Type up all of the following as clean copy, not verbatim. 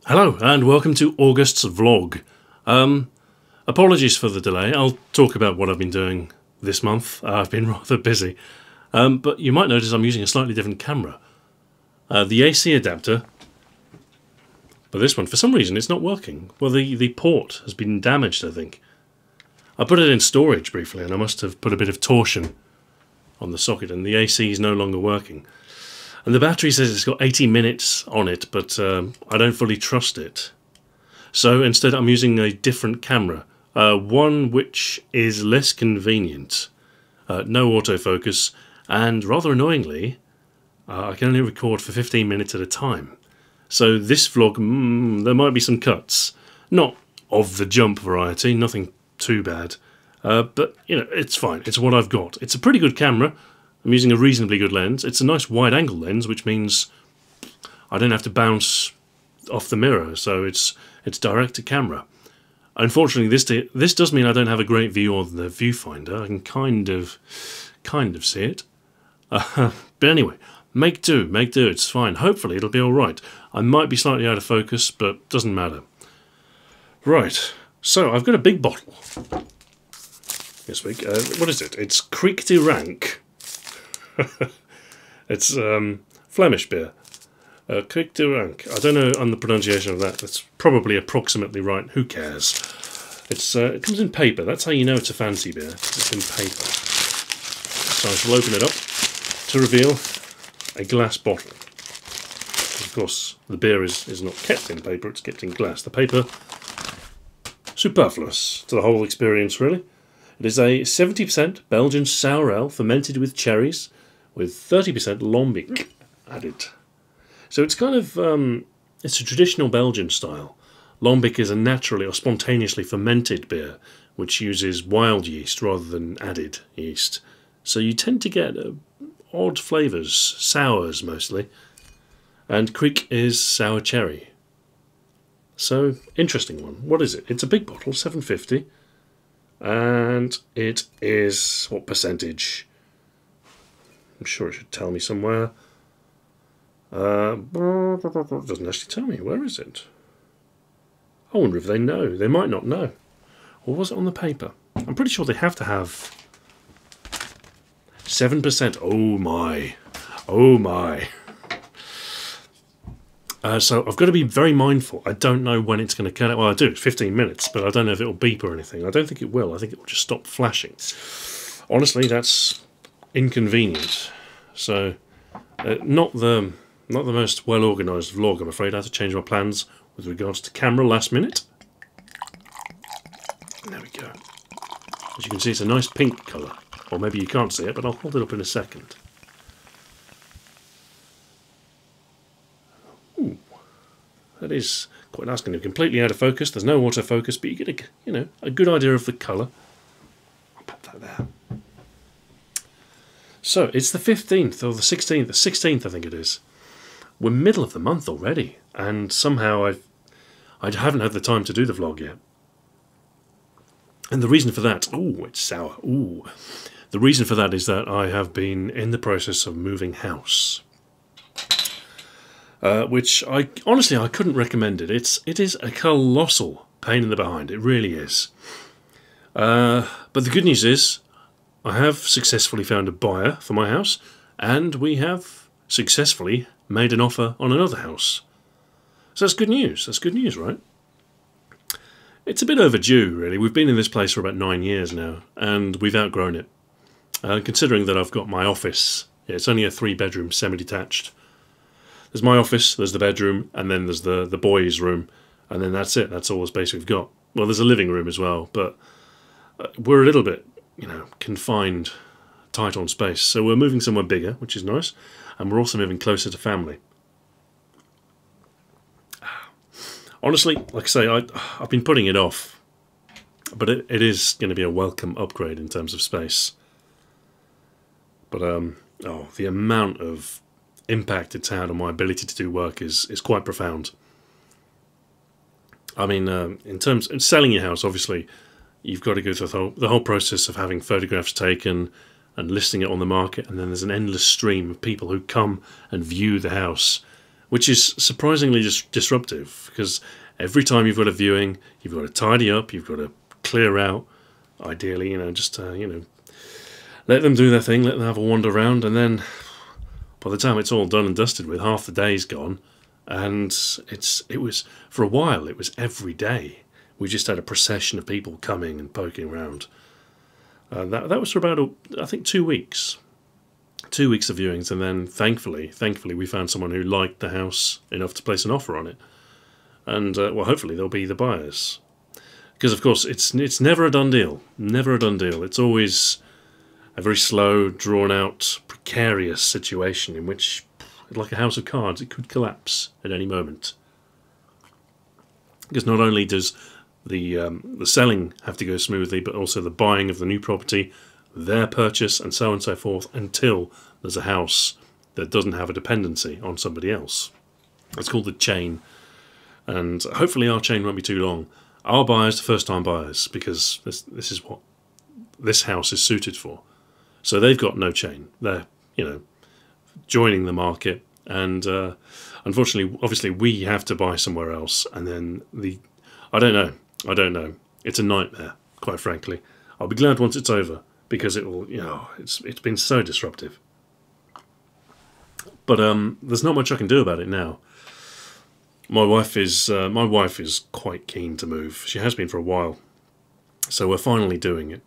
Hello and welcome to August's vlog. Apologies for the delay. I'll talk about what I've been doing this month. I've been rather busy. But you might notice I'm using a slightly different camera. The AC adapter, but this one, for some reason, it's not working. Well, the port has been damaged, I think. I put it in storage briefly and I must have put a bit of torsion on the socket and the AC is no longer working. And the battery says it's got 80 minutes on it, but I don't fully trust it. So instead I'm using a different camera, one which is less convenient, no autofocus, and rather annoyingly, I can only record for 15 minutes at a time. So this vlog, there might be some cuts. Not of the jump variety, nothing too bad. But, you know, it's fine. It's what I've got. It's a pretty good camera. I'm using a reasonably good lens. It's a nice wide-angle lens, which means I don't have to bounce off the mirror, so it's direct to camera. Unfortunately, this does mean I don't have a great view on the viewfinder. I can kind of see it. But anyway, make do, it's fine. Hopefully it'll be alright. I might be slightly out of focus, but doesn't matter. Right, so I've got a big bottle this week. What is it? It's Kriek de Rank. It's Flemish beer. Kriek de Rank. I don't know on the pronunciation of that. That's probably approximately right. Who cares? It comes in paper. That's how you know it's a fancy beer. It's in paper. So I shall open it up to reveal a glass bottle. Of course, the beer is not kept in paper. It's kept in glass. The paper, superfluous to the whole experience, really. It is a 70% Belgian sour ale fermented with cherries, with 30% lambic added. So it's kind of, it's a traditional Belgian style. Lambic is a naturally or spontaneously fermented beer, which uses wild yeast rather than added yeast. So you tend to get odd flavours, sours mostly. And Kriek is sour cherry. So, interesting one. What is it? It's a big bottle, 750. And it is, what percentage? I'm sure it should tell me somewhere. It doesn't actually tell me. Where is it? I wonder if they know. They might not know. Or was it on the paper? I'm pretty sure they have to have 7%. Oh my. Oh my. So I've got to be very mindful. I don't know when it's going to cut out. Well, I do. It's 15 minutes, but I don't know if it will beep or anything. I don't think it will. I think it will just stop flashing. Honestly, that's inconvenient. So, not the most well-organised vlog, I'm afraid. I had to change my plans with regards to camera last minute. There we go. As you can see, it's a nice pink colour. Or maybe you can't see it, but I'll hold it up in a second. Ooh, that is quite nice. Going to be completely out of focus. There's no autofocus, but you get a good idea of the colour. I'll put that there. So, it's the 15th, or the 16th, the 16th I think it is. We're middle of the month already, and somehow I haven't had the time to do the vlog yet. And the reason for that, ooh, it's sour, ooh. The reason for that is that I have been in the process of moving house. Which, honestly, I couldn't recommend it. It is a colossal pain in the behind, it really is. But the good news is, I have successfully found a buyer for my house, and we have successfully made an offer on another house. So that's good news. That's good news, right? It's a bit overdue, really. We've been in this place for about 9 years now, and we've outgrown it. Considering that I've got my office, it's only a 3-bedroom semi-detached. There's my office, there's the bedroom, and then there's the boys' room, and then that's it. That's all the space we've got. Well, there's a living room as well, but we're a little bit, confined, tight on space. So we're moving somewhere bigger, which is nice, and we're also moving closer to family. Honestly, like I say, I've been putting it off, but it is going to be a welcome upgrade in terms of space. But the amount of impact it's had on my ability to do work is quite profound. I mean, in terms of selling your house, obviously, you've got to go through the whole process of having photographs taken and listing it on the market, and then there's an endless stream of people who come and view the house which is surprisingly disruptive, because every time you've got a viewing, you've got to tidy up, you've got to clear out, ideally, just, let them do their thing, let them have a wander around, and then by the time it's all done and dusted with, half the day's gone, and it was, for a while, it was every day. We just had a procession of people coming and poking around. That was for about, I think, 2 weeks. 2 weeks of viewings, and then thankfully we found someone who liked the house enough to place an offer on it. And, well, hopefully they'll be the buyers. Because, of course, it's never a done deal. Never a done deal. It's always a very slow, drawn-out, precarious situation in which, like a house of cards, it could collapse at any moment. Because not only does the selling have to go smoothly, but also the buying of the new property, their purchase, and so on and so forth, until there's a house that doesn't have a dependency on somebody else. It's called the chain. And hopefully our chain won't be too long. Our buyers are first-time buyers, because this is what this house is suited for. So they've got no chain. They're, joining the market. And unfortunately, obviously, we have to buy somewhere else. And then I don't know. It's a nightmare, quite frankly. I'll be glad once it's over, because it will, it's been so disruptive. But there's not much I can do about it now. My wife is quite keen to move. She has been for a while, so we're finally doing it.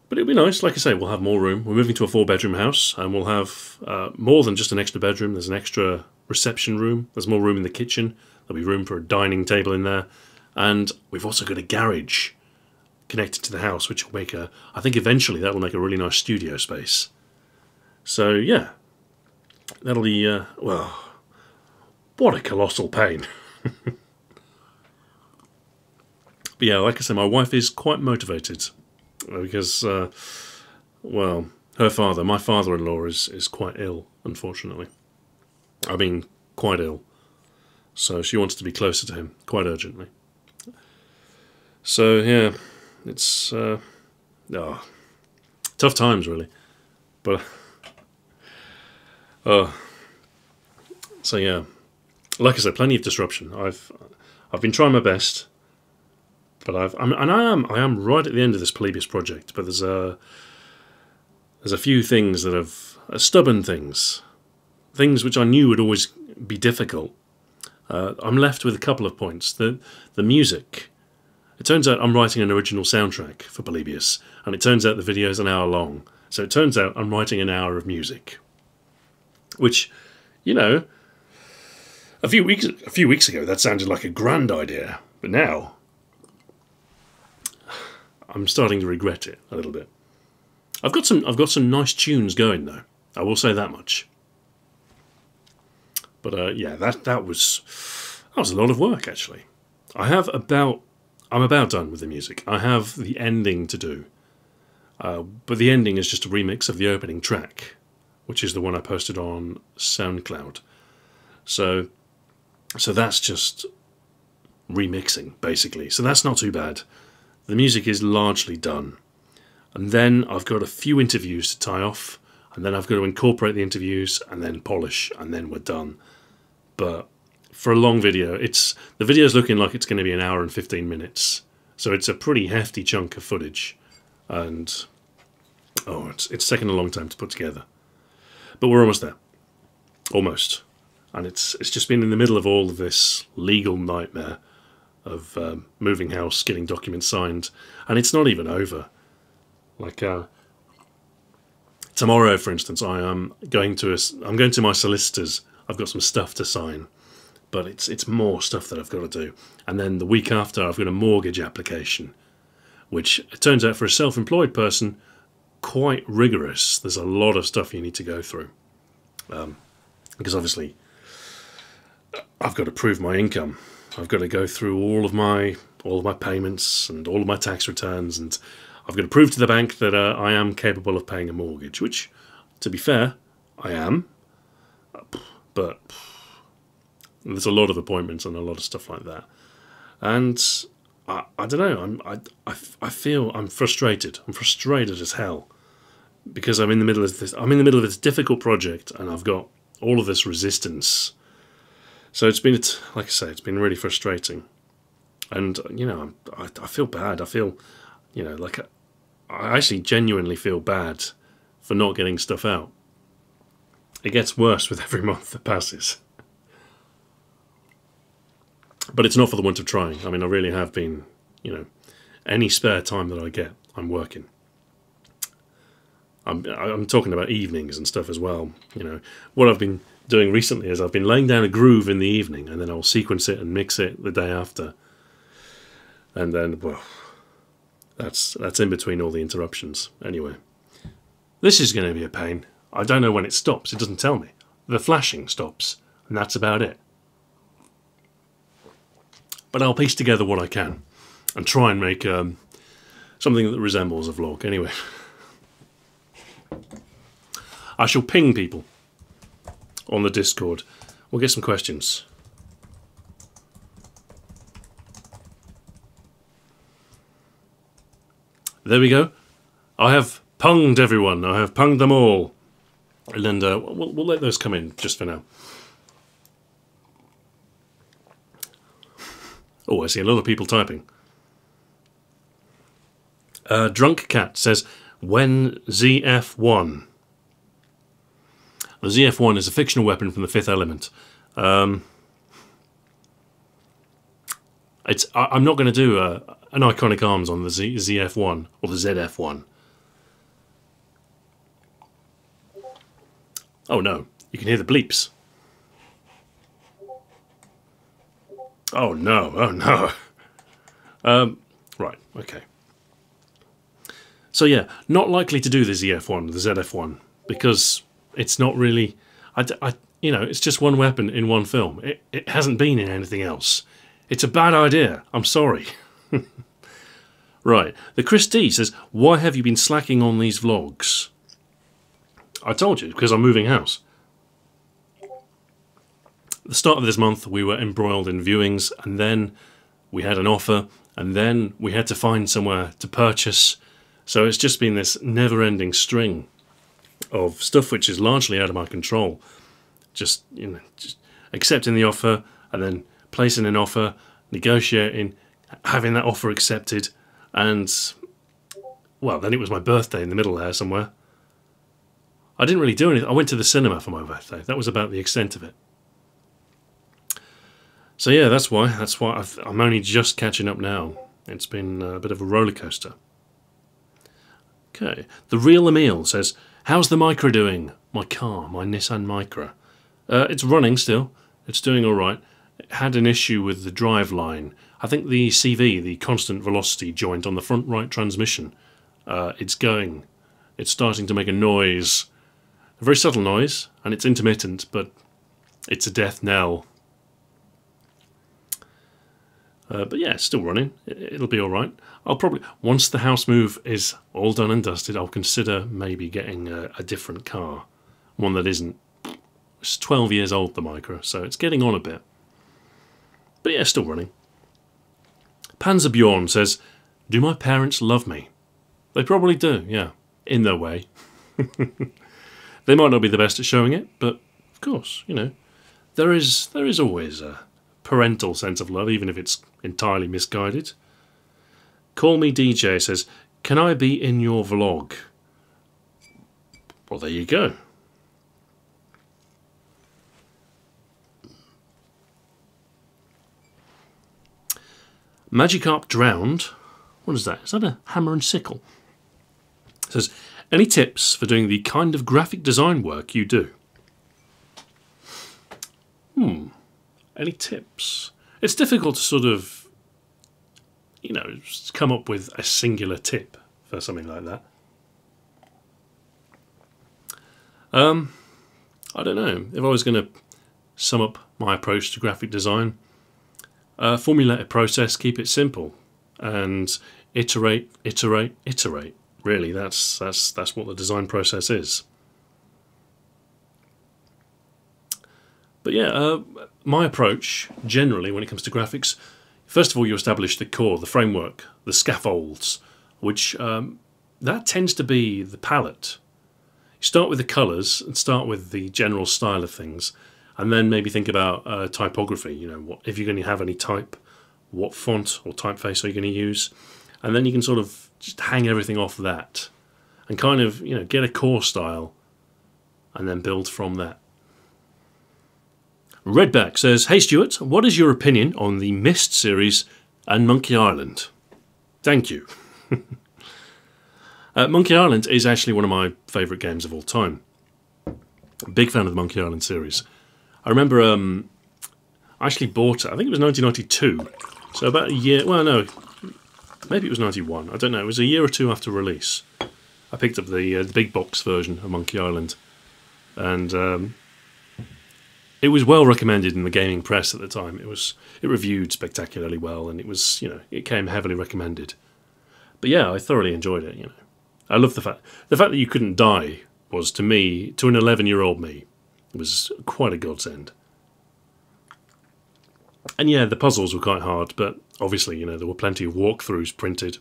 But it'll be nice. Like I say, we'll have more room. We're moving to a 4-bedroom house, and we'll have more than just an extra bedroom. There's an extra reception room. There's more room in the kitchen. There'll be room for a dining table in there, and we've also got a garage connected to the house, which will make I think eventually that will make a really nice studio space. So yeah, that'll be well. What a colossal pain. But yeah, like I said, my wife is quite motivated because, well, my father-in-law is quite ill, unfortunately. I mean, quite ill. So she wants to be closer to him, quite urgently. So yeah, it's tough times, really. But, so yeah. Like I said, plenty of disruption. I've been trying my best, but I am right at the end of this Polybius project. But there's a few things that stubborn things which I knew would always be difficult. I'm left with a couple of points. The music. It turns out I'm writing an original soundtrack for Polybius, and it turns out the video is an hour long. So it turns out I'm writing an hour of music, which, a few weeks ago, that sounded like a grand idea, but now I'm starting to regret it a little bit. I've got some nice tunes going though. I will say that much. But yeah, that was a lot of work actually. I'm about done with the music. I have the ending to do, but the ending is just a remix of the opening track, which is the one I posted on SoundCloud. So that's just remixing, basically. So that's not too bad. The music is largely done. And then I've got a few interviews to tie off, and then I've got to incorporate the interviews, and then polish, and then we're done. But for a long video, the video's looking like it's going to be an hour and 15 minutes. So it's a pretty hefty chunk of footage. And, it's taken a long time to put together. But we're almost there. Almost. And it's just been in the middle of all of this legal nightmare of moving house, getting documents signed, and it's not even over. Like tomorrow, for instance, I'm going to my solicitors. I've got some stuff to sign, but it's more stuff that I've got to do. And then the week after, I've got a mortgage application, which it turns out for a self-employed person, quite rigorous. There's a lot of stuff you need to go through, because obviously I've got to prove my income. I've got to go through all of my payments and all of my tax returns, and I've got to prove to the bank that I am capable of paying a mortgage, which, to be fair, I am. But there's a lot of appointments and a lot of stuff like that. And I don't know, I feel I'm frustrated. I'm frustrated as hell, because I'm in the middle of this difficult project, and I've got all of this resistance. So it's been, like I say, it's been really frustrating. And, you know, I feel bad. I feel, you know, like I actually genuinely feel bad for not getting stuff out. It gets worse with every month that passes. But it's not for the want of trying. I mean, I really have been, you know, any spare time that I get, I'm working. I'm talking about evenings and stuff as well. You know, what I've been doing recently is I've been laying down a groove in the evening, and then I'll sequence it and mix it the day after. And then, well, that's in between all the interruptions. Anyway, this is going to be a pain. I don't know when it stops. It doesn't tell me. The flashing stops, and that's about it. But I'll piece together what I can and try and make something that resembles a vlog. Anyway, I shall ping people on the Discord. We'll get some questions. There we go. I have punged everyone. I have punged them all. And then we'll let those come in just for now. Oh, I see a lot of people typing. Drunk Cat says, when ZF1? The ZF1 is a fictional weapon from the Fifth Element. I'm not going to do an Iconic Arms on the ZF1 or the ZF1. Oh no, you can hear the bleeps. Oh no, oh no. Right, okay. So yeah, not likely to do the ZF1, the ZF1, because it's not really, you know, it's just one weapon in one film. It hasn't been in anything else. It's a bad idea. I'm sorry. Right, the Chris D says, why have you been slacking on these vlogs? I told you, because I'm moving house. At the start of this month, we were embroiled in viewings, and then we had an offer, and then we had to find somewhere to purchase. So it's just been this never-ending string of stuff which is largely out of my control. Just, you know, just accepting the offer, and then placing an offer, negotiating, having that offer accepted, and, well, then it was my birthday in the middle there somewhere. I didn't really do anything. I went to the cinema for my birthday. That was about the extent of it. So yeah, that's why I'm only just catching up now. It's been a bit of a roller coaster. Okay, the real Emil says, how's the Micra doing? My car, my Nissan Micra. It's running still. It's doing all right. It had an issue with the drive line. I think the CV, the constant velocity joint on the front right transmission, it's starting to make a noise. A very subtle noise, and it's intermittent, but it's a death knell. But yeah, it's still running. It'll be all right. I'll probably, once the house move is all done and dusted, I'll consider maybe getting a different car. One that isn't... It's 12 years old, the Micra, so it's getting on a bit. But yeah, still running. Panzerbjorn says, do my parents love me? They probably do, yeah. In their way. They might not be the best at showing it, but of course, you know, there is always a parental sense of love, even if it's entirely misguided. Call Me DJ says, can I be in your vlog? Well, there you go. Magikarp Drowned. What is that? Is that a hammer and sickle? It says, any tips for doing the kind of graphic design work you do? Any tips? It's difficult to sort of, you know, come up with a singular tip for something like that. I don't know. If I was going to sum up my approach to graphic design, formulate a process, keep it simple, and iterate, iterate, iterate. Really, that's what the design process is. But yeah, my approach, generally, when it comes to graphics, first of all, you establish the core, the framework, the scaffolds, which that tends to be the palette. start with the colours and start with the general style of things, and then maybe think about typography. You know, what if you're going to have any type, what font or typeface are you going to use, and then you can sort of just hang everything off that, and kind of, you know, get a core style, and then build from that. Redback says, "Hey Stuart, what is your opinion on the Myst series and Monkey Island?" Thank you. Monkey Island is actually one of my favourite games of all time. Big fan of the Monkey Island series. I remember I actually bought it, I think it was 1992. So about a year, well no, maybe it was 91. I don't know, it was a year or two after release. I picked up the big box version of Monkey Island. And it was well recommended in the gaming press at the time. It reviewed spectacularly well, and it was, you know, it came heavily recommended. But yeah, I thoroughly enjoyed it, you know. I love the fact that you couldn't die was, to me, to an 11-year-old me, was quite a godsend. And yeah, the puzzles were quite hard, but obviously, you know, there were plenty of walkthroughs printed.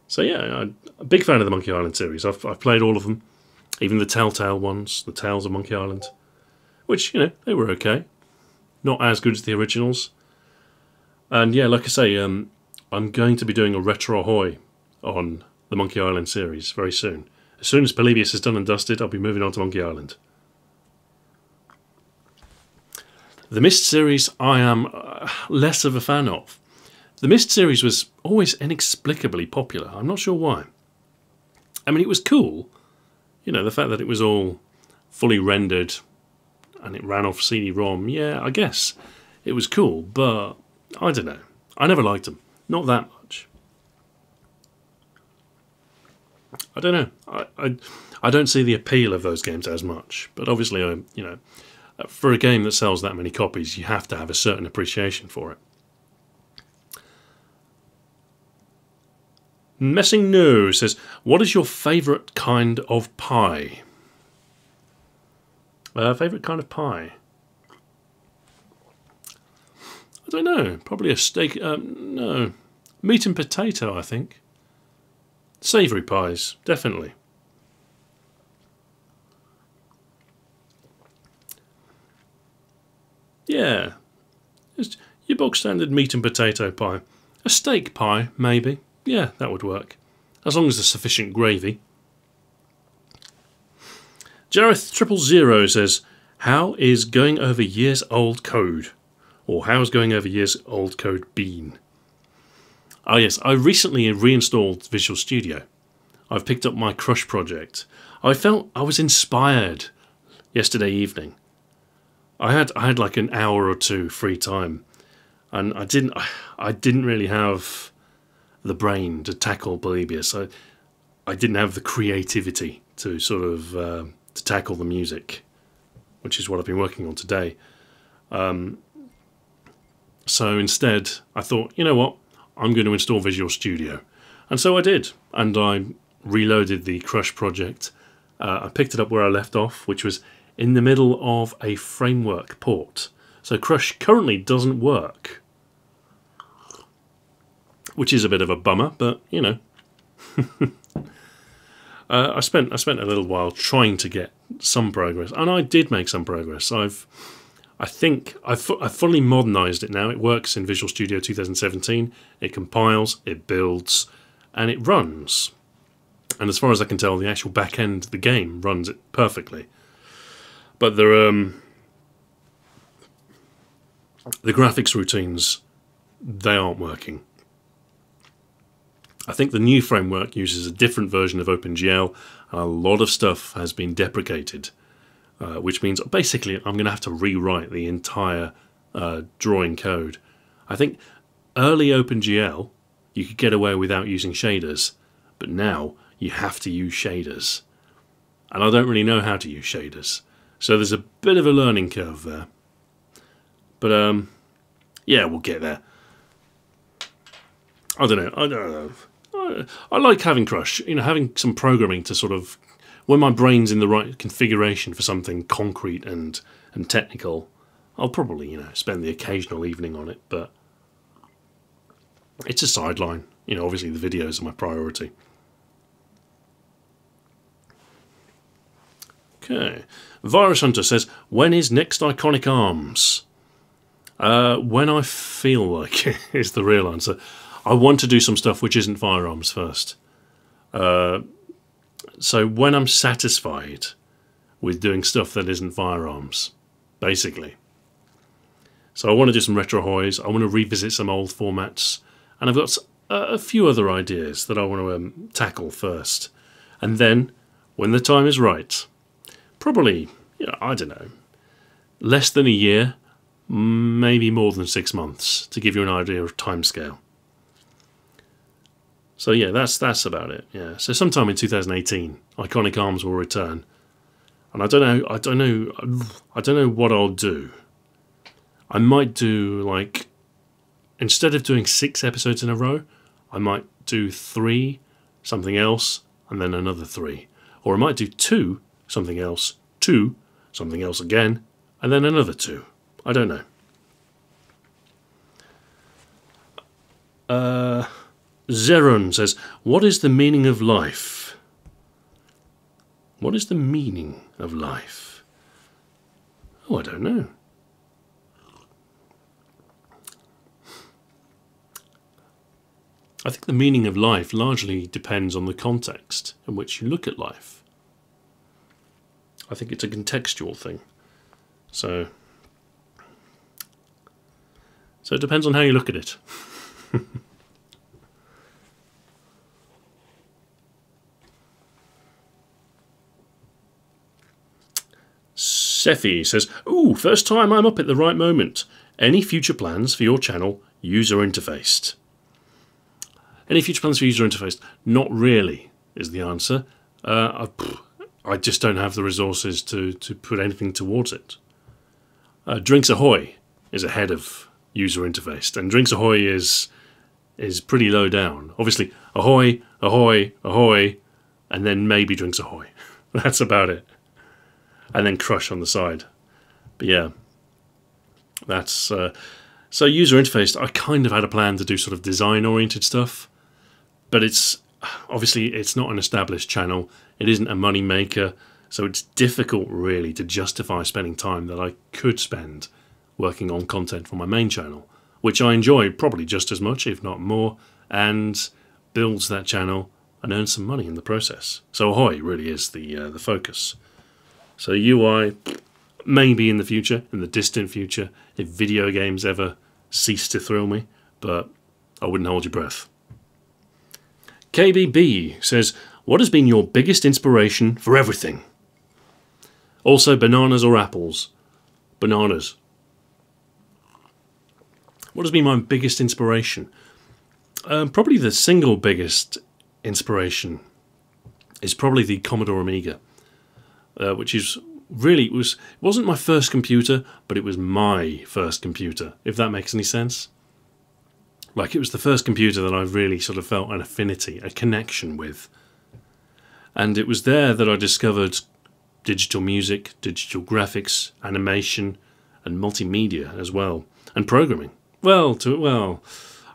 So yeah, I'm a big fan of the Monkey Island series. I've played all of them, even the Telltale ones, the Tales of Monkey Island, which, you know, they were okay. Not as good as the originals. And yeah, like I say, I'm going to be doing a Retro Ahoy on the Monkey Island series very soon. As soon as Polybius is done and dusted, I'll be moving on to Monkey Island. The Myst series I am less of a fan of. The Myst series was always inexplicably popular. I'm not sure why. I mean, it was cool. You know, the fact that it was all fully rendered and it ran off CD-ROM, yeah, I guess it was cool, but I don't know. I never liked them. Not that much. I don't know. I don't see the appeal of those games as much. But obviously, you know, for a game that sells that many copies, you have to have a certain appreciation for it. Messing No says, "What is your favourite kind of pie?" Favourite kind of pie? I don't know. Probably a steak. No, meat and potato, I think. Savoury pies, definitely. Yeah, just your bog standard meat and potato pie. A steak pie, maybe. Yeah, that would work, as long as there's sufficient gravy. Jareth 000 says, "How is going over years old code?" Or how's going over years old code been? Ah yes, I recently reinstalled Visual Studio. I've picked up my Crush project. I felt I was inspired yesterday evening. I had like an hour or two free time, and I didn't really have the brain to tackle Polybius. I didn't have the creativity to sort of to tackle the music, which is what I've been working on today. So instead, I thought, you know what, I'm going to install Visual Studio. And so I did, and I reloaded the Crush project. I picked it up where I left off, which was in the middle of a framework port. So Crush currently doesn't work, which is a bit of a bummer, but you know. I spent a little while trying to get some progress, and I did make some progress. I think I've fully modernised it now. It works in Visual Studio 2017. It compiles, it builds, and it runs. And as far as I can tell, the actual back end of the game runs it perfectly. But the graphics routines, they aren't working. I think the new framework uses a different version of OpenGL, and a lot of stuff has been deprecated, which means basically I'm going to have to rewrite the entire drawing code. I think early OpenGL, you could get away without using shaders, but now you have to use shaders. And I don't really know how to use shaders, so there's a bit of a learning curve there. But yeah, we'll get there. I don't know. I like having Crush, you know, having some programming to sort of, when my brain's in the right configuration for something concrete and technical, I'll probably, you know, spend the occasional evening on it, but it's a sideline. You know, obviously the videos are my priority. Okay. Virus Hunter says, when is next Iconic Arms? When I feel like it is the real answer. I want to do some stuff which isn't firearms first. So when I'm satisfied with doing stuff that isn't firearms, basically. So I want to do some retro hoys, I want to revisit some old formats, and I've got a few other ideas that I want to tackle first. And then, when the time is right, probably, I don't know, less than a year, maybe more than 6 months, to give you an idea of timescale. So yeah, that's about it. Yeah. So sometime in 2018, Iconic Arms will return, and I don't know what I'll do. I might do, like, instead of doing 6 episodes in a row, I might do 3, something else, and then another 3. Or I might do 2, something else, 2, something else again, and then another 2. I don't know. Zeron says, what is the meaning of life? What is the meaning of life? Oh, I don't know. I think the meaning of life largely depends on the context in which you look at life. I think it's a contextual thing. So it depends on how you look at it. Sephi says, ooh, first time I'm up at the right moment. Any future plans for your channel user interfaced? Any future plans for user interface? Not really, is the answer. I just don't have the resources to put anything towards it. Drinks Ahoy is ahead of user interface, and Drinks Ahoy is pretty low down. Obviously, ahoy, ahoy, ahoy, and then maybe Drinks Ahoy. That's about it. And then Crush on the side. But yeah, that's... so user interface, I kind of had a plan to do sort of design-oriented stuff, but it's not an established channel. It isn't a money maker, so it's difficult really to justify spending time that I could spend working on content for my main channel, which I enjoy probably just as much, if not more, and builds that channel and earns some money in the process. So Ahoy really is the focus. So UI, maybe in the future, in the distant future, if video games ever cease to thrill me, but I wouldn't hold your breath. KBB says, what has been your biggest inspiration for everything? Also, bananas or apples? Bananas. What has been my biggest inspiration? Probably the single biggest inspiration is probably the Commodore Amiga. Which is really, it wasn't my first computer, but it was my first computer, if that makes any sense. Like, it was the first computer that I really sort of felt an affinity, a connection with. And it was there that I discovered digital music, digital graphics, animation, and multimedia as well, and programming. Well,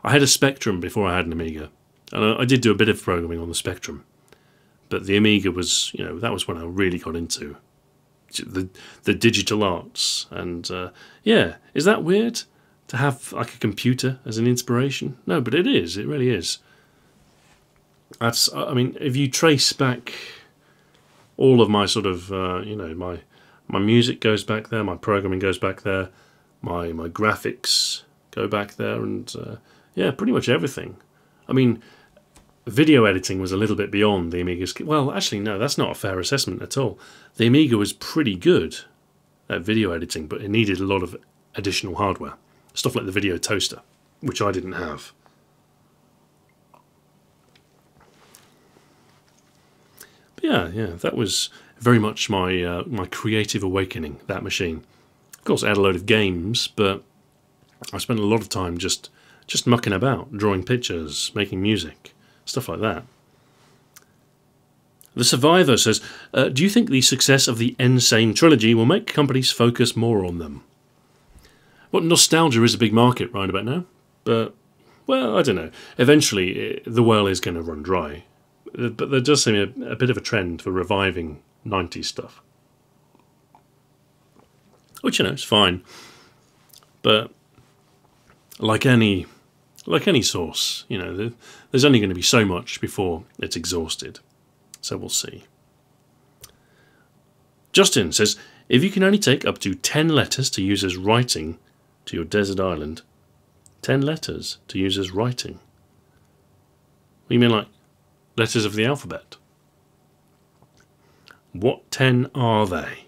I had a Spectrum before I had an Amiga, and I did do a bit of programming on the Spectrum. But the Amiga was, that was when I really got into the digital arts. And yeah, is that weird to have like a computer as an inspiration? No, but it is. It really is. I mean, if you trace back all of my sort of, my music goes back there, my programming goes back there, my graphics go back there, and yeah, pretty much everything. I mean, video editing was a little bit beyond the Amiga's... Well, actually, no, that's not a fair assessment at all. The Amiga was pretty good at video editing, but it needed a lot of additional hardware. Stuff like the video toaster, which I didn't have. But yeah, that was very much my my creative awakening, that machine. Of course, I had a load of games, but I spent a lot of time just mucking about, drawing pictures, making music. Stuff like that. The Survivor says, do you think the success of the N-Sane trilogy will make companies focus more on them? Well, nostalgia is a big market right about now, but, well, I don't know. Eventually, the well is going to run dry. But there does seem a bit of a trend for reviving 90s stuff. which, is fine. But like any source, there's only going to be so much before it's exhausted. So we'll see. Justin says, if you can only take up to 10 letters to use as writing to your desert island, 10 letters to use as writing? What do you mean, like letters of the alphabet? What 10 are they?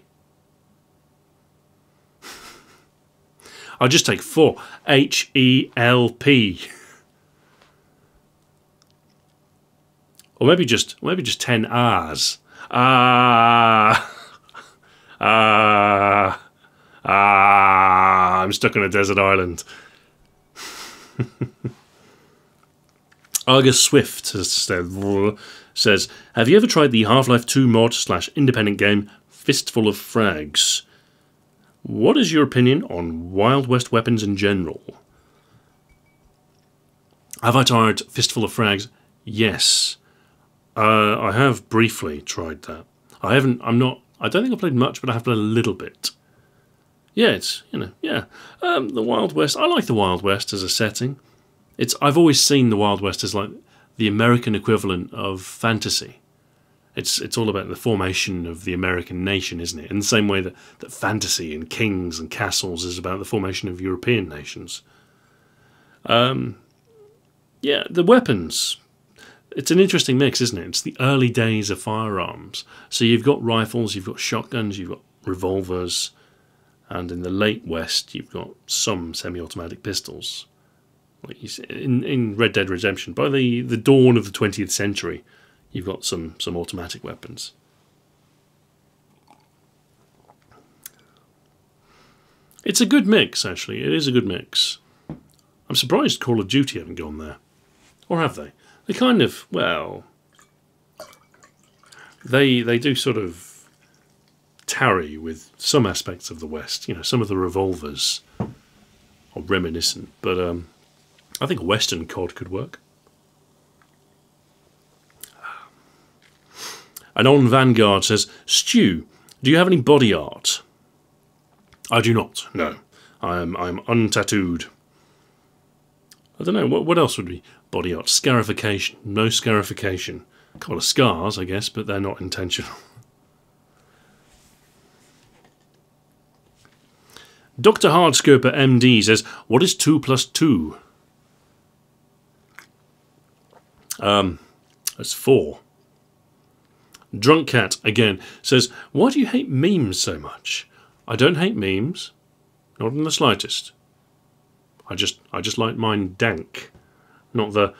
I'll just take 4. H-E-L-P. Or maybe just 10 R's. I'm stuck on a desert island. Argus Swift says, have you ever tried the Half-Life 2 mod / independent game Fistful of Frags? What is your opinion on Wild West weapons in general? Have I tried Fistful of Frags? Yes. I have briefly tried that. I don't think I've played much, but I have played a little bit. Yeah, it's, the Wild West. I like the Wild West as a setting. I've always seen the Wild West as like the American equivalent of fantasy. It's all about the formation of the American nation, isn't it? In the same way that fantasy and kings and castles is about the formation of European nations. The weapons. It's an interesting mix, isn't it? It's the early days of firearms. So you've got rifles, you've got shotguns, you've got revolvers, and in the late West you've got some semi-automatic pistols. Like you see, in Red Dead Redemption, by the dawn of the 20th century, you've got some automatic weapons. It's a good mix, actually. It is a good mix. I'm surprised Call of Duty haven't gone there. Or have they? They kind of, well, they do sort of tarry with some aspects of the West. Some of the revolvers are reminiscent, but I think Western COD could work. And on Vanguard says, Stu, do you have any body art? I do not, no. I'm untattooed. I don't know, what else would be body art? Scarification. No scarification. A couple of scars, I guess, but they're not intentional. Dr. Hardscoper MD says, what is 2 plus 2? That's 4. Drunk Cat, again, says, why do you hate memes so much? I don't hate memes. Not in the slightest. I just like mine dank. Not the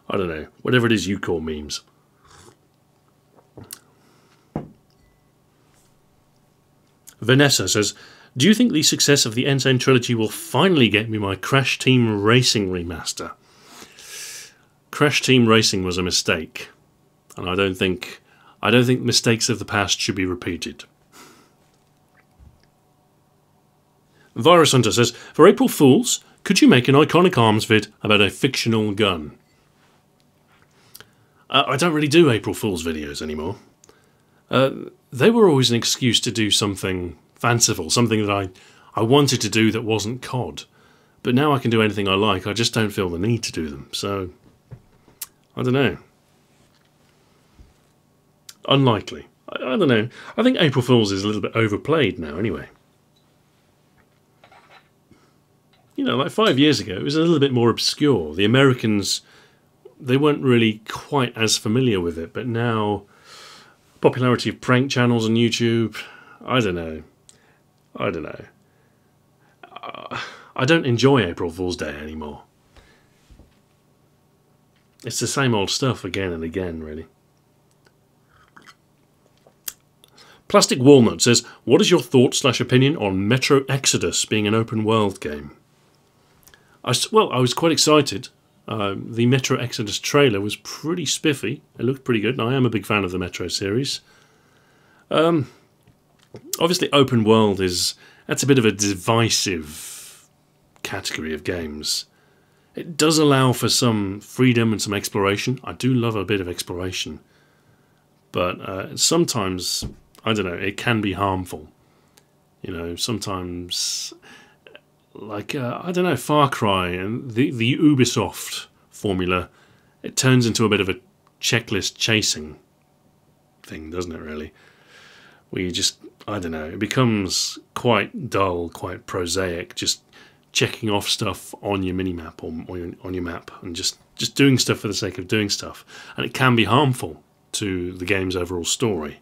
I don't know, whatever it is you call memes. Vanessa says, do you think the success of the N-Sane trilogy will finally get me my Crash Team Racing remaster? Crash Team Racing was a mistake, and I don't think mistakes of the past should be repeated. Virus Hunter says, for April Fools, could you make an Iconic Arms vid about a fictional gun? I don't really do April Fools videos anymore. They were always an excuse to do something fanciful, something that I wanted to do that wasn't COD. But now I can do anything I like, I just don't feel the need to do them, so I don't know. Unlikely. I don't know. I think April Fools is a little bit overplayed now anyway. Like 5 years ago, it was a little bit more obscure. The Americans, they weren't really quite as familiar with it, but now, popularity of prank channels on YouTube, I don't know. I don't enjoy April Fool's Day anymore. It's the same old stuff again and again, really. Plastic Walnut says, what is your thought / opinion on Metro Exodus being an open world game? I was quite excited. The Metro Exodus trailer was pretty spiffy. It looked pretty good, and I am a big fan of the Metro series. Obviously, open world that's a bit of a divisive category of games. It does allow for some freedom and some exploration. I do love a bit of exploration. But sometimes I don't know, it can be harmful. You know, sometimes, like, I don't know, Far Cry and the Ubisoft formula, it turns into a bit of a checklist chasing thing, doesn't it, really? Where you just, I don't know, it becomes quite dull, quite prosaic, just checking off stuff on your minimap or on your map and just doing stuff for the sake of doing stuff. And it can be harmful to the game's overall story.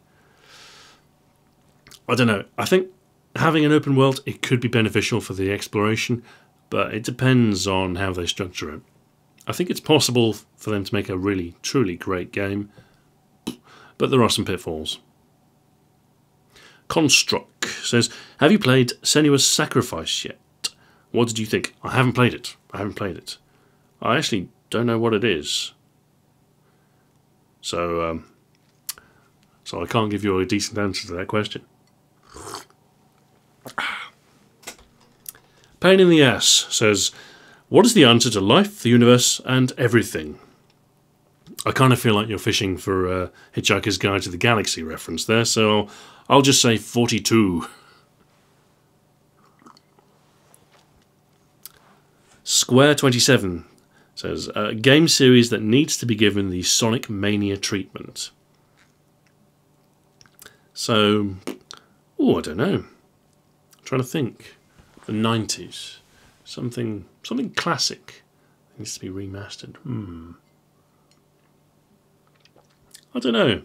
I don't know, I think having an open world, it could be beneficial for the exploration, but it depends on how they structure it. I think it's possible for them to make a really, truly great game, but there are some pitfalls. Construct says, have you played Senua's Sacrifice yet? What did you think? I haven't played it. I actually don't know what it is. So I can't give you a decent answer to that question. Pain in the Ass says, what is the answer to life, the universe, and everything? I kind of feel like you're fishing for a Hitchhiker's Guide to the Galaxy reference there, so I'll just say 42. Square 27 says, a game series that needs to be given the Sonic Mania treatment. So, I don't know. I'm trying to think. The 90s. Something classic needs to be remastered. I don't know.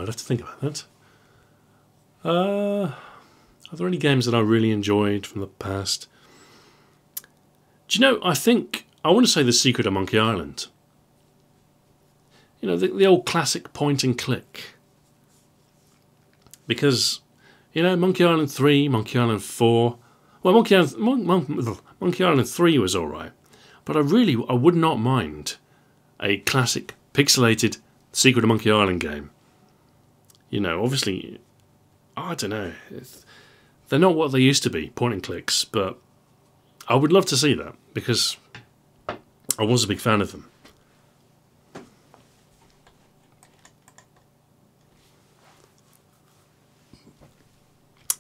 I'd have to think about that. Are there any games that I really enjoyed from the past? Do you know, I want to say The Secret of Monkey Island. You know, the old classic point and click. Because, you know, Monkey Island 3, Monkey Island 4... Well, Monkey Island 3 was alright. But I would not mind a classic, pixelated Secret of Monkey Island game. You know, obviously, I don't know. They're not what they used to be, point and clicks, but I would love to see that, because I was a big fan of them.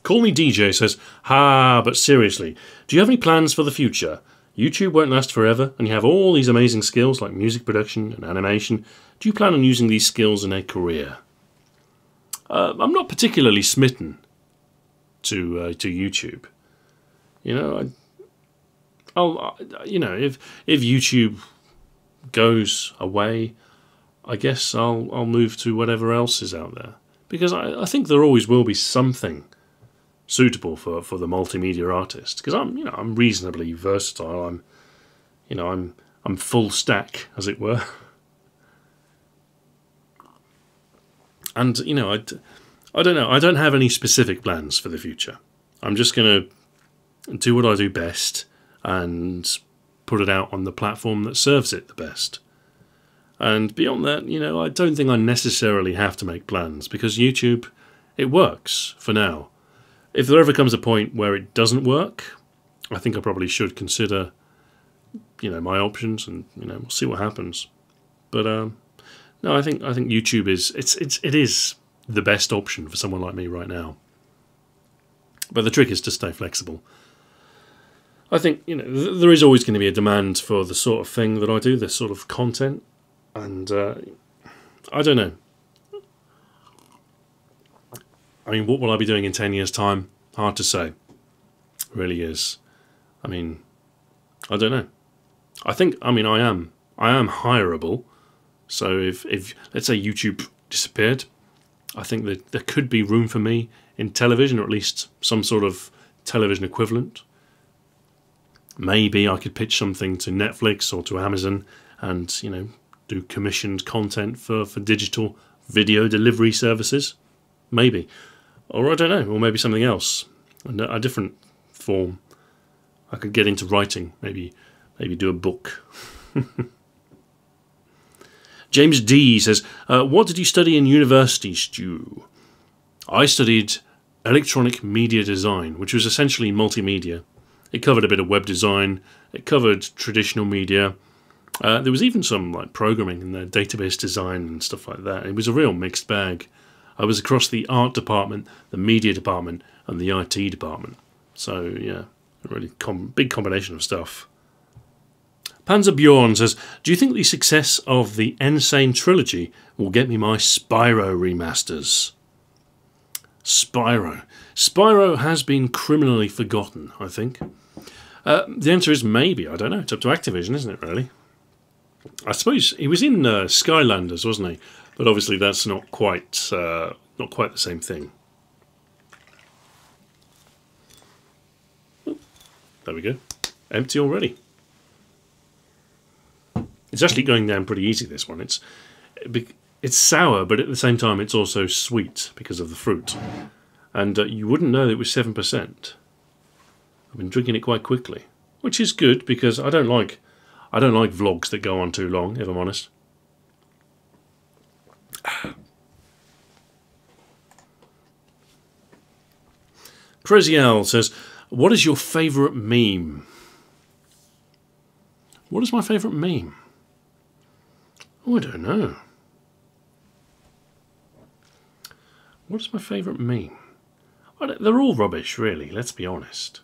Call Me DJ says, but seriously, do you have any plans for the future? YouTube won't last forever, and you have all these amazing skills like music production and animation. Do you plan on using these skills in a career? I'm not particularly smitten to YouTube. You know, if YouTube goes away, I guess I'll move to whatever else is out there, because I think there always will be something suitable for the multimedia artist, because I'm reasonably versatile. I'm full stack, as it were. And, you know, I don't know. I don't have any specific plans for the future. I'm just going to do what I do best and put it out on the platform that serves it the best. And beyond that, you know, I don't think I necessarily have to make plans, because YouTube, it works for now. If there ever comes a point where it doesn't work, I think I probably should consider, you know, my options, and, you know, we'll see what happens. But no, I think YouTube it is the best option for someone like me right now. But the trick is to stay flexible. I think, you know, there is always going to be a demand for the sort of thing that I do, this sort of content, and I don't know. I mean, what will I be doing in 10 years' time? Hard to say. It really is. I mean, I don't know. I am hireable. So if let's say YouTube disappeared, I think that there could be room for me in television, or at least some sort of television equivalent. Maybe I could pitch something to Netflix or to Amazon and, you know, do commissioned content for digital video delivery services. Maybe. Or I don't know, or maybe something else, a different form. I could get into writing, maybe do a book. James D says, what did you study in university, Stu? I studied electronic media design, which was essentially multimedia. It covered a bit of web design. It covered traditional media. There was even some like programming and database design and stuff like that. It was a real mixed bag. I was across the art department, the media department, and the IT department. So yeah, a really big combination of stuff. Panzer Bjorn says, do you think the success of the Insane trilogy will get me my Spyro remasters? Spyro. Spyro has been criminally forgotten, I think. The answer is maybe. I don't know. It's up to Activision, isn't it, really? I suppose he was in Skylanders, wasn't he? But obviously that's not quite the same thing. There we go. Empty already. It's actually going down pretty easy, this one. It's sour, but at the same time it's also sweet because of the fruit. And you wouldn't know it was 7%. I've been drinking it quite quickly, which is good because I don't like vlogs that go on too long, if I'm honest. Crazy Owl says, what is your favourite meme? What is my favourite meme? Oh, I don't know. What is my favourite meme? They're all rubbish, really, let's be honest.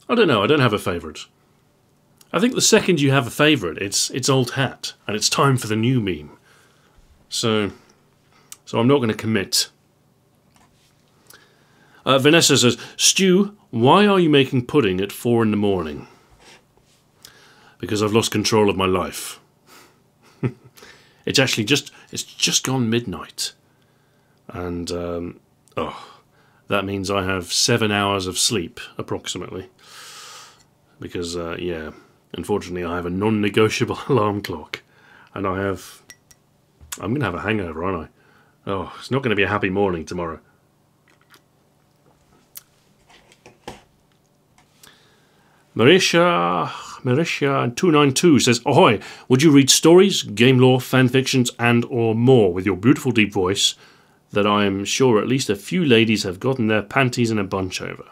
I don't know, I don't have a favourite. I think the second you have a favourite, it's old hat, and it's time for the new meme. So I'm not going to commit. Vanessa says, Stu, why are you making pudding at 4 in the morning? Because I've lost control of my life. It's actually just gone midnight. And, that means I have 7 hours of sleep, approximately. Because, yeah, unfortunately I have a non-negotiable alarm clock. And I'm going to have a hangover, aren't I? Oh, it's not going to be a happy morning tomorrow. Marisha292 says, ahoy, would you read stories, game lore, fan fictions and or more with your beautiful deep voice that I am sure at least a few ladies have gotten their panties in a bunch over?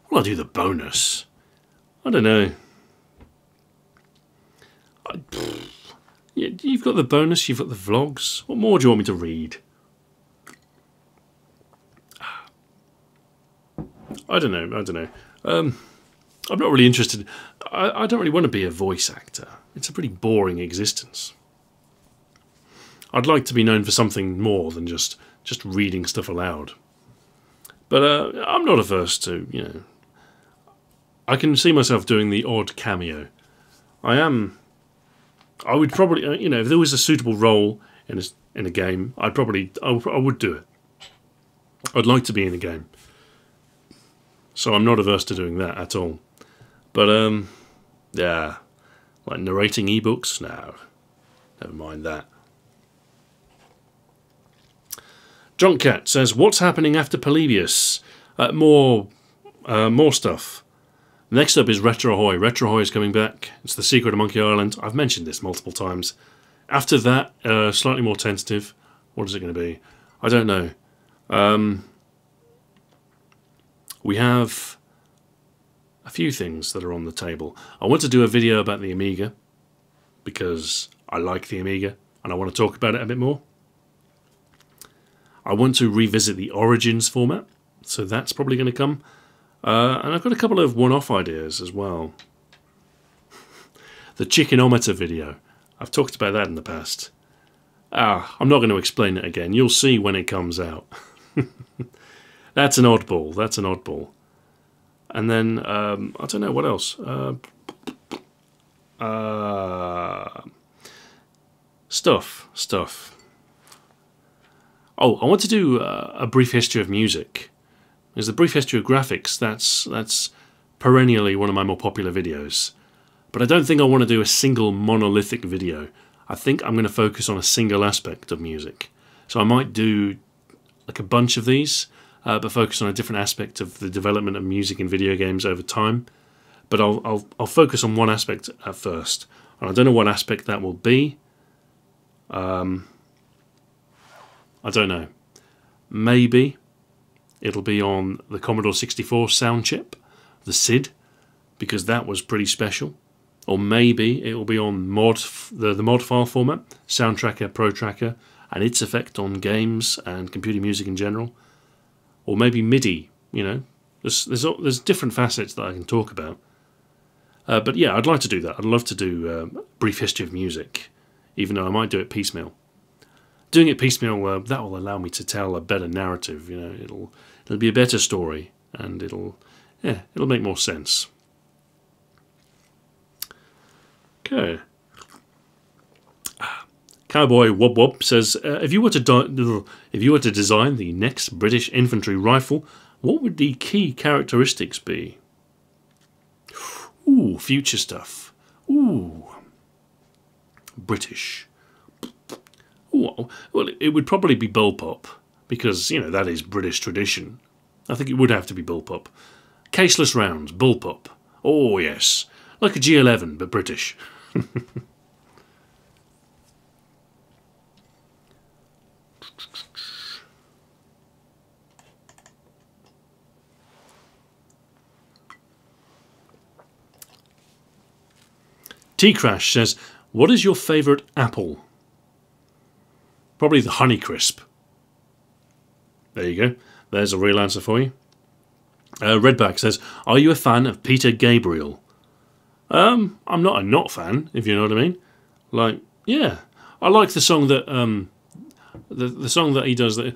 Well, I'll do the bonus. I don't know. Yeah, you've got the bonus, you've got the vlogs. What more do you want me to read? I don't know. I'm not really interested. I don't really want to be a voice actor. It's a pretty boring existence. I'd like to be known for something more than just reading stuff aloud. But I'm not averse to, you know... I can see myself doing the odd cameo. I would probably, you know, if there was a suitable role in a game, I would do it. I'd like to be in a game. So I'm not averse to doing that at all. But, yeah, like narrating ebooks? No, never mind that. Junkcat says, what's happening after Polybius? More stuff. Next up is Retrohoy. Retrohoy is coming back. It's the Secret of Monkey Island. I've mentioned this multiple times. After that, slightly more tentative. What is it going to be? I don't know. We have a few things that are on the table. I want to do a video about the Amiga because I like the Amiga and I want to talk about it a bit more. I want to revisit the Origins format, so that's probably going to come. And I've got a couple of one-off ideas as well. The Chickenometer video. I've talked about that in the past. I'm not going to explain it again. You'll see when it comes out. That's an oddball. That's an oddball. And then, I don't know, what else? Stuff. Oh, I want to do a brief history of music. There's the brief history of graphics. That's perennially one of my more popular videos. But I don't think I want to do a single monolithic video. I think I'm going to focus on a single aspect of music. So I might do like a bunch of these, but focus on a different aspect of the development of music in video games over time. But I'll focus on one aspect at first. And I don't know what aspect that will be. I don't know. Maybe it'll be on the Commodore 64 sound chip, the SID, because that was pretty special. Or maybe it'll be on the mod file format, Soundtracker, ProTracker, and its effect on games and computer music in general. Or maybe MIDI, you know. There's different facets that I can talk about. But yeah, I'd like to do that. I'd love to do a brief history of music, even though I might do it piecemeal. Doing it piecemeal, that will allow me to tell a better narrative. You know, it'll be a better story, and it'll make more sense. Okay. Cowboy Wob Wob says, if you were to design the next British infantry rifle, what would the key characteristics be? Ooh, future stuff. Ooh, British. Ooh, well, it would probably be bullpup, because, you know, that is British tradition. I think it would have to be bullpup. Caseless rounds, bullpup. Oh yes, like a G11 but British. T-Crash says, what is your favourite apple? Probably the Honeycrisp. There you go. There's a real answer for you. Redback says, are you a fan of Peter Gabriel? I'm not a not fan, if you know what I mean. Like, yeah. I like the song that the song that he does that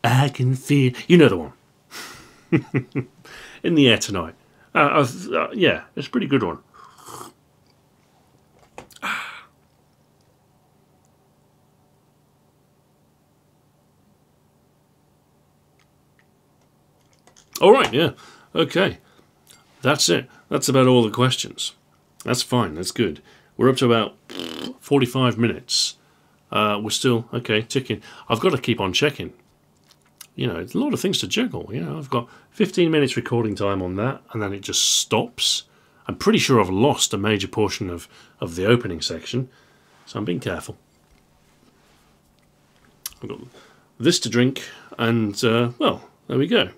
I can feel, you know the one. In the Air Tonight. Yeah, it's a pretty good one. All right, yeah, okay. That's it. That's about all the questions. That's fine, that's good. We're up to about 45 minutes. We're still, okay, ticking. I've got to keep on checking. You know, it's a lot of things to juggle. You know, I've got 15 minutes recording time on that, and then it just stops. I'm pretty sure I've lost a major portion of the opening section, so I'm being careful. I've got this to drink, and, well, there we go.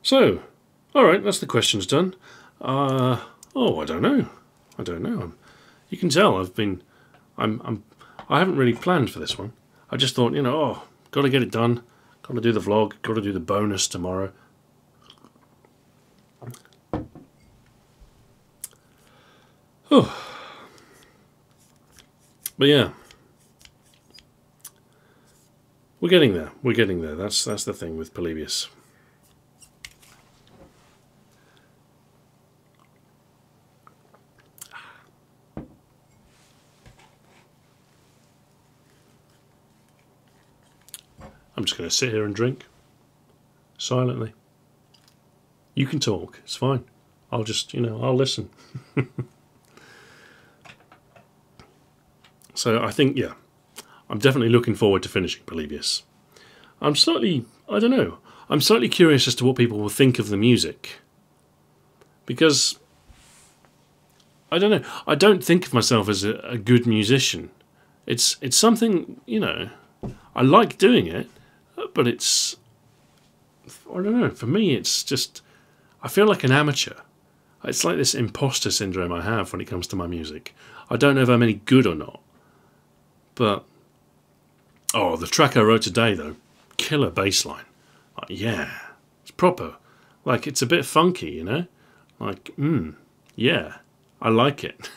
So, all right, that's the questions done. Oh, I don't know. I don't know. You can tell I haven't really planned for this one. I just thought, you know, oh, got to get it done. Got to do the vlog. Got to do the bonus tomorrow. Oh, but yeah, we're getting there. We're getting there. That's the thing with Polybius. I'm just going to sit here and drink silently. You can talk, it's fine. I'll just, you know, I'll listen. So I think, yeah, I'm definitely looking forward to finishing Polybius. I'm slightly, I don't know, I'm slightly curious as to what people will think of the music. Because, I don't know, I don't think of myself as a good musician. It's something, you know, I like doing it. But it's, I don't know, for me it's just, I feel like an amateur. It's like this imposter syndrome I have when it comes to my music. I don't know if I'm any good or not. But, oh, the track I wrote today though, killer bass line. Like, yeah, it's proper. Like, it's a bit funky, you know? Like, yeah, I like it.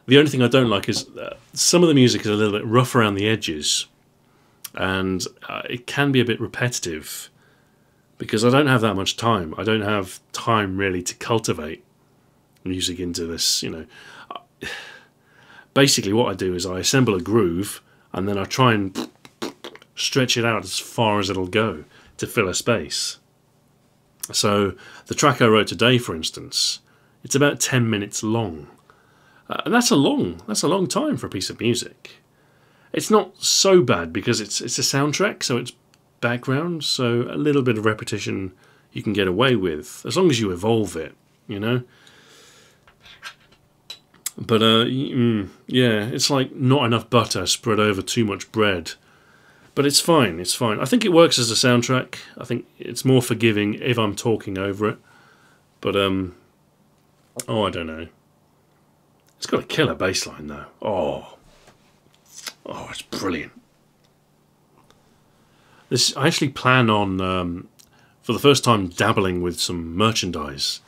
The only thing I don't like is some of the music is a little bit rough around the edges, and it can be a bit repetitive because I don't have that much time. I don't have time really to cultivate music into this, you know. Basically what I do is I assemble a groove and then I try and stretch it out as far as it'll go to fill a space. So the track I wrote today, for instance, it's about 10 minutes long. And that's a long time for a piece of music. It's not so bad because it's a soundtrack, so it's background, so a little bit of repetition you can get away with, as long as you evolve it, you know. But yeah, it's like not enough butter spread over too much bread. But it's fine, it's fine. I think it works as a soundtrack. I think it's more forgiving if I'm talking over it. But, oh, I don't know. It's got a killer bass line, though. Oh, it's brilliant. I actually plan on, for the first time, dabbling with some merchandise.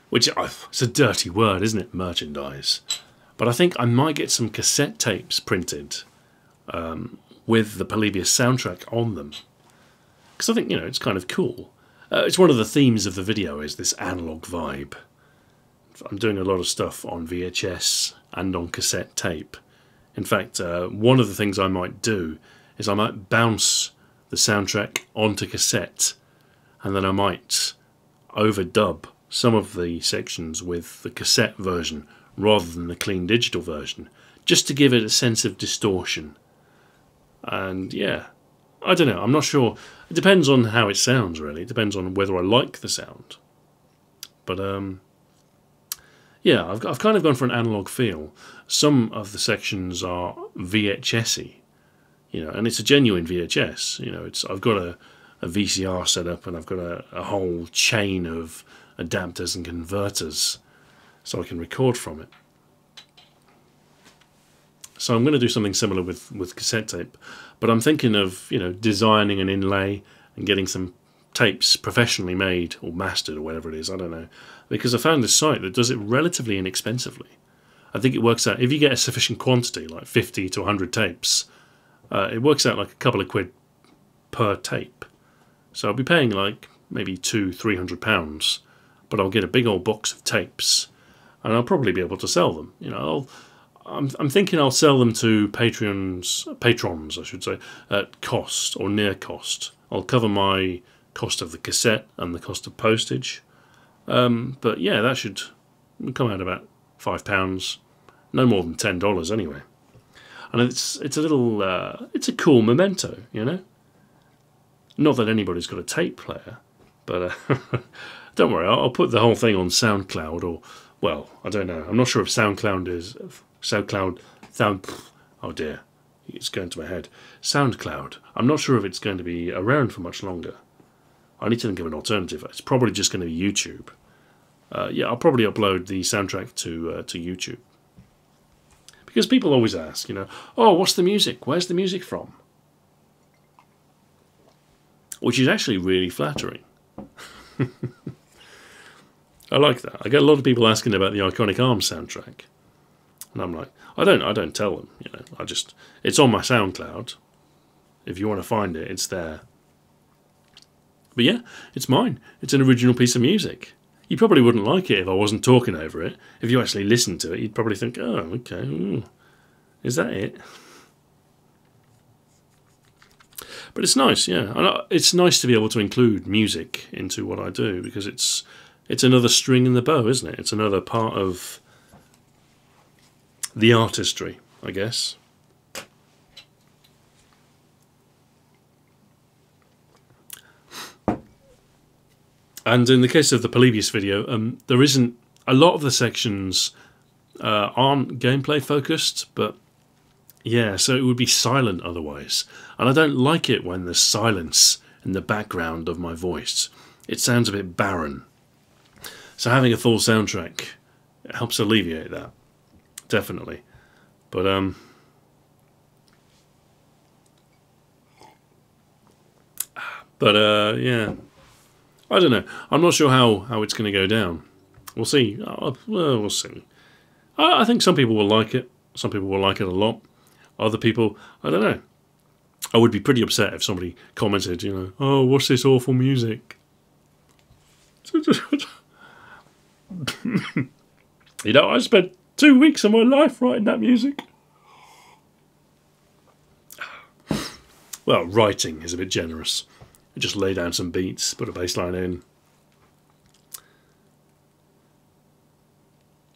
Which, it's a dirty word, isn't it, merchandise? But I think I might get some cassette tapes printed with the Polybius soundtrack on them. Because I think, it's kind of cool. It's one of the themes of the video, is this analog vibe. I'm doing a lot of stuff on VHS and on cassette tape. In fact, one of the things I might do is I might bounce the soundtrack onto cassette, and then I might overdub some of the sections with the cassette version rather than the clean digital version, just to give it a sense of distortion. And yeah, I don't know, I'm not sure. It depends on how it sounds, really. It depends on whether I like the sound. But yeah, I've kind of gone for an analog feel. Some of the sections are VHS-y, and it's a genuine VHS. I've got a VCR set up, and I've got a whole chain of adapters and converters so I can record from it. So I'm going to do something similar with cassette tape, but I'm thinking of designing an inlay and getting some tapes professionally made or mastered or whatever it is, I don't know, because I found this site that does it relatively inexpensively. I think it works out, if you get a sufficient quantity, like 50 to 100 tapes, it works out like a couple of quid per tape. So I'll be paying like maybe £200-300, but I'll get a big old box of tapes, and I'll probably be able to sell them. I'm thinking I'll sell them to patrons, I should say, at cost or near cost. I'll cover my cost of the cassette and the cost of postage. But yeah, that should come out about £5, no more than $10 anyway. And it's a little, it's a cool memento, Not that anybody's got a tape player, but don't worry, I'll put the whole thing on SoundCloud, or, well, I don't know. I'm not sure if oh dear, it's going to my head. SoundCloud. I'm not sure if it's going to be around for much longer. I need to think of an alternative. It's probably just going to be YouTube. Yeah, I'll probably upload the soundtrack to YouTube. Because people always ask, oh, what's the music? Where's the music from? Which is actually really flattering. I like that. I get a lot of people asking about the Iconic Arms soundtrack. And I'm like, I don't tell them, it's on my SoundCloud. If you want to find it, it's there. But yeah, it's mine. It's an original piece of music. You probably wouldn't like it if I wasn't talking over it. If you actually listened to it, you'd probably think, oh, okay, is that it? But it's nice, yeah. And it's nice to be able to include music into what I do, because it's another string in the bow, isn't it? It's another part of the artistry, I guess. And in the case of the Polybius video, there isn't, a lot of the sections aren't gameplay focused, but yeah, so it would be silent otherwise. And I don't like it when there's silence in the background of my voice. It sounds a bit barren. So having a full soundtrack helps alleviate that, definitely. But yeah, I don't know. I'm not sure how it's going to go down. We'll see. We'll see. I think some people will like it. Some people will like it a lot. Other people, I don't know. I would be pretty upset if somebody commented, oh, what's this awful music? I spent 2 weeks of my life writing that music. Well, writing is a bit generous. I just lay down some beats, put a bass line in.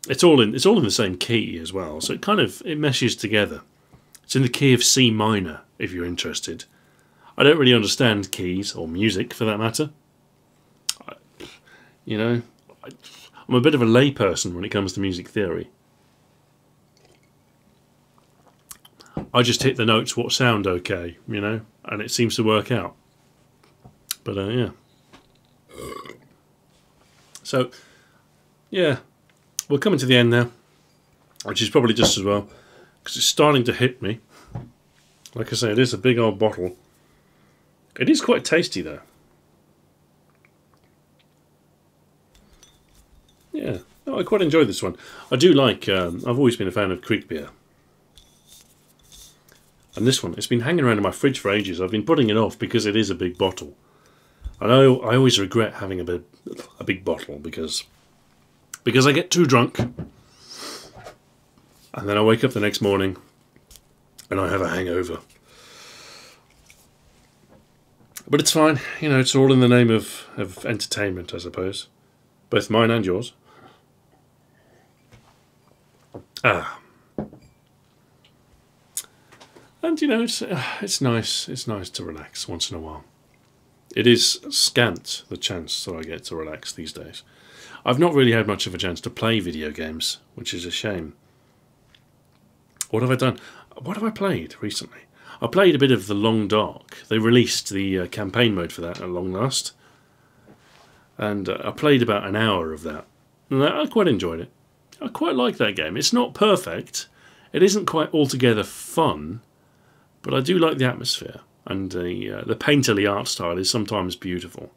It's all in the same key as well, so it meshes together. It's in the key of C minor, if you're interested. I don't really understand keys, or music for that matter. You know, I'm a bit of a layperson when it comes to music theory. I just hit the notes what sound okay, you know, and it seems to work out. But yeah. So, yeah, we're coming to the end now, which is probably just as well, because it's starting to hit me. Like I say, it is a big old bottle. It is quite tasty though. Yeah, no, I quite enjoy this one. I do like, I've always been a fan of Kriek beer. And this one, it's been hanging around in my fridge for ages. I've been putting it off because it is a big bottle. I know I always regret having a big bottle because I get too drunk. And then I wake up the next morning and I have a hangover. But it's fine, you know, it's all in the name of entertainment, I suppose. Both mine and yours. Ah. And, you know, it's nice to relax once in a while. It is scant, the chance that I get to relax these days. I've not really had much of a chance to play video games, which is a shame. What have I done? What have I played recently? I played a bit of The Long Dark. They released the campaign mode for that at long last. And I played about an hour of that. And I quite enjoyed it. I quite like that game. It's not perfect. It isn't quite altogether fun. But I do like the atmosphere. And the painterly art style is sometimes beautiful.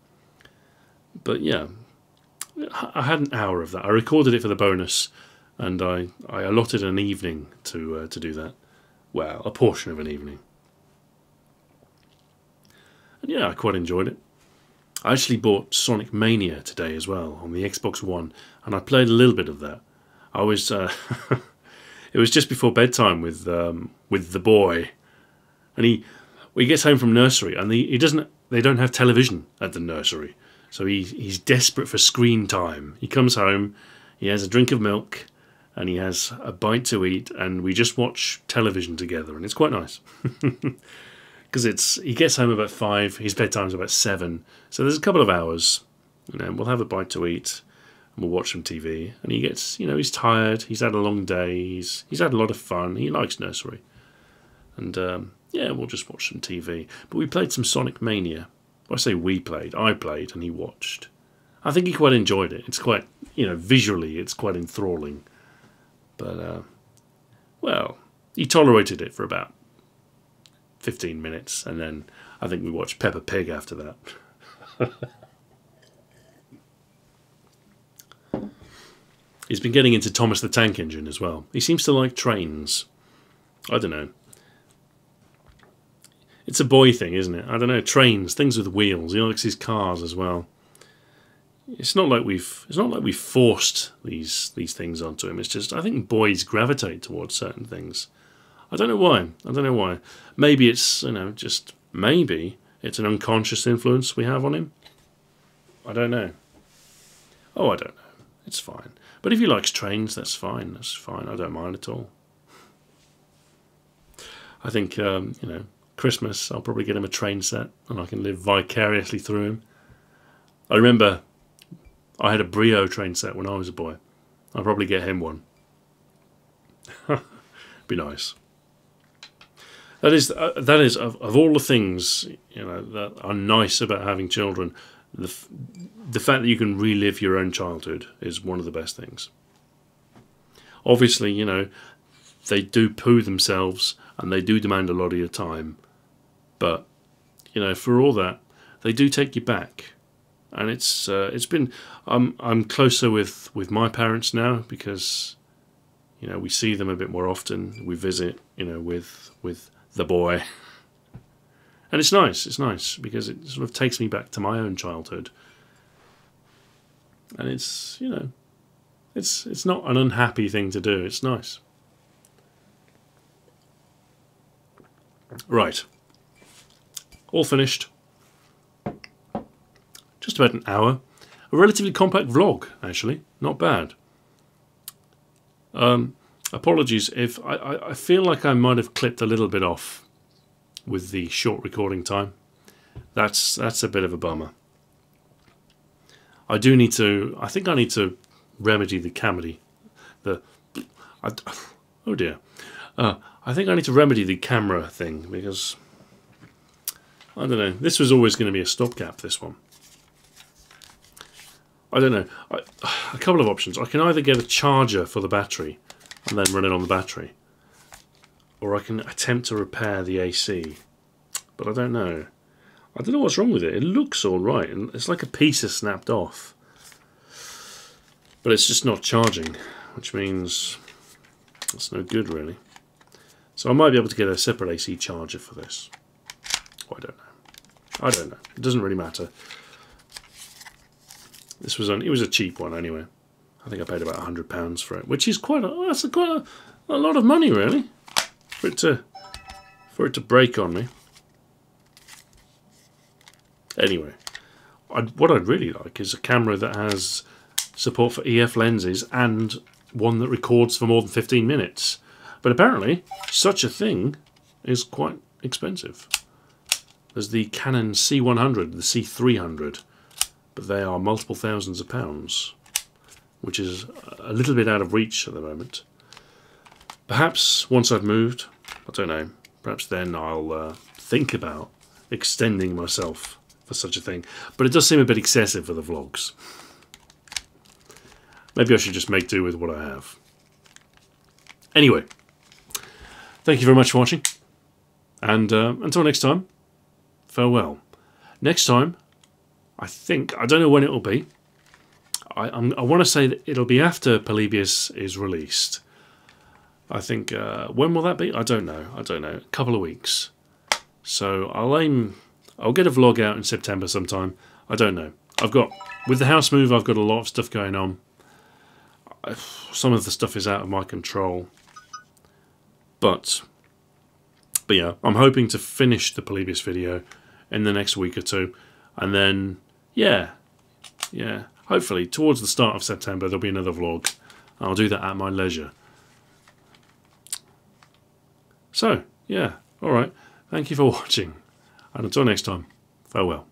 But yeah, I had an hour of that. I recorded it for the bonus. And I allotted an evening to do that. Well, a portion of an evening. And yeah, I quite enjoyed it. I actually bought Sonic Mania today as well on the Xbox One, and I played a little bit of that. I was it was just before bedtime with the boy, and he gets home from nursery, and they don't have television at the nursery, so he's desperate for screen time. He comes home, he has a drink of milk, and he has a bite to eat, and we just watch television together, and it's quite nice. Because he gets home about 5, his bedtime's about 7, so there's a couple of hours, you know, we'll have a bite to eat, and we'll watch some TV, and he gets, you know, he's tired, he's had a long day, he's had a lot of fun, he likes nursery, and yeah, we'll just watch some TV. But we played some Sonic Mania. I say we played, I played, and he watched. I think he quite enjoyed it. It's quite, you know, visually, it's quite enthralling. But, well, he tolerated it for about 15 minutes, and then I think we watched Peppa Pig after that. He's been getting into Thomas the Tank Engine as well. He seems to like trains. I don't know. It's a boy thing, isn't it? I don't know. Trains, things with wheels. He likes his cars as well. It's not like we've forced these things onto him. It's just I think boys gravitate towards certain things. I don't know why. I don't know why. Maybe it's, you know, just maybe it's an unconscious influence we have on him. I don't know. Oh, I don't know. It's fine. But if he likes trains, that's fine. That's fine. I don't mind at all. I think, you know, Christmas, I'll probably get him a train set and I can live vicariously through him. I remember I had a Brio train set when I was a boy. I'll probably get him one. Be nice. That is of all the things, you know, that are nice about having children, the fact that you can relive your own childhood is one of the best things. Obviously, you know, they do poo themselves and they do demand a lot of your time, but you know, for all that, they do take you back. And it's been I'm closer with my parents now because, you know, we see them a bit more often. We visit, you know, with the boy, and it's nice. It's nice because it sort of takes me back to my own childhood, and it's, you know, it's not an unhappy thing to do. It's nice. Right, all finished. Just about an hour. A relatively compact vlog, actually. Not bad. Apologies if I feel like I might have clipped a little bit off with the short recording time. That's a bit of a bummer. I do need to. I think I need to remedy the cavity. Oh dear. I think I need to remedy the camera thing because I don't know. This was always going to be a stopgap. This one. I don't know. A couple of options. I can either get a charger for the battery and then run it on the battery, or I can attempt to repair the AC. But I don't know. I don't know what's wrong with it. It looks all right, and it's like a piece is snapped off, but it's just not charging, which means it's no good really. So I might be able to get a separate AC charger for this. Oh, I don't know. I don't know. It doesn't really matter. This was it was a cheap one anyway. I think I paid about £100 for it, which is quite a lot of money really, for it to break on me. Anyway, what I'd really like is a camera that has support for EF lenses and one that records for more than 15 minutes. But apparently, such a thing is quite expensive. There's the Canon C100, the C300, but they are multiple thousands of pounds, which is a little bit out of reach at the moment. Perhaps once I've moved, I don't know, perhaps then I'll think about extending myself for such a thing. But it does seem a bit excessive for the vlogs. Maybe I should just make do with what I have. Anyway, thank you very much for watching, and until next time, farewell. Next time, I don't know when it will be. I want to say that it'll be after Polybius is released. I think, when will that be? I don't know. A couple of weeks. So I'll get a vlog out in September sometime. I don't know. With the house move, I've got a lot of stuff going on. Some of the stuff is out of my control. But yeah, I'm hoping to finish the Polybius video in the next week or two. And then, yeah, hopefully towards the start of September there'll be another vlog. I'll do that at my leisure. So, yeah, alright. Thank you for watching. And until next time, farewell.